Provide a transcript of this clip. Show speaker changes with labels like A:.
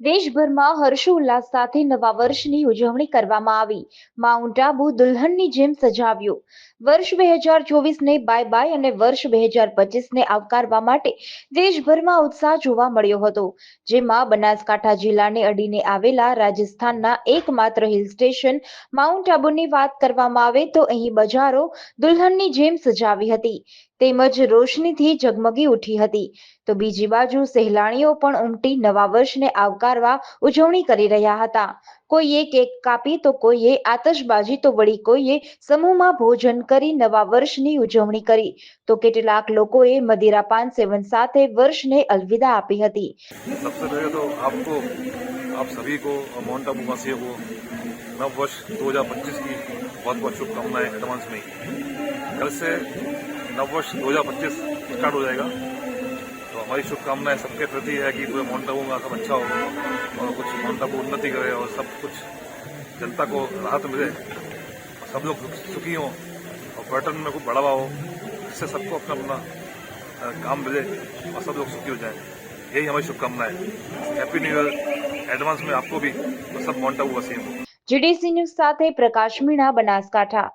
A: દેશભરમાં હર્ષોલ્લાસ સાથે નવા વર્ષની ઉજવણી કરવામાં આવી. માઉન્ટ આબુ દુલ્હનની જેમ સજાવ્યું. વર્ષ 2024ને બાય બાય અને વર્ષ 2025ને આવકારવા માટે દેશભરમાં ઉત્સાહ જોવા મળ્યો હતો. જેમાં બનાસકાંઠા જિલ્લાને અડીને આવેલા રાજસ્થાનના એકમાત્ર હિલ સ્ટેશન માઉન્ટ આબુની વાત કરવામાં આવે તો અહીં બજારો દુલ્હનની જેમ સજાવી હતી તેમજ રોશનીથી ઝગમગી ઉઠી હતી. તો બીજી બાજુ સહેલાણીઓ પણ ઉમટી નવા વર્ષને આવકારવા ઉજવણી કરી રહ્યા હતા. કોઈએ કેક કાપી તો કોઈએ આતશબાજી તો વળી કોઈએ સમૂહમાં ભોજન કરી નવા વર્ષની ઉજવણી કરી તો કેટલાક લોકોએ મદિરા પાન સેવન સાથે વર્ષને અલવિદા આપી હતી.
B: सबसे पहले तो आपको आप सभी को और माउंट आबू वासियों को नव वर्ष 2025 की बहुत बहुत शुभकामनाएं एडवांस में। कल से नव वर्ष 2025 स्टार्ट हो जाएगा, तो हमारी शुभकामनाएं सबके प्रति है कि पूरे माउंट आबू में सब अच्छा हो और कुछ माउंट आबू उन्नति करे और सब कुछ जनता को राहत मिले, सब लोग सुखी हों और पर्यटन में खूब बढ़ावा हो, इससे सबको अपना अपना काम मिले और सब लोग सुखी हो जाएं। यही हमारी शुभकामनाएं। हैप्पी न्यू ईयर एडवांस में आपको भी और सब माउंट आबू वासियों को।
A: GDC ન્યૂઝ સાથે પ્રકાશ મીણા, બનાસકાંઠા।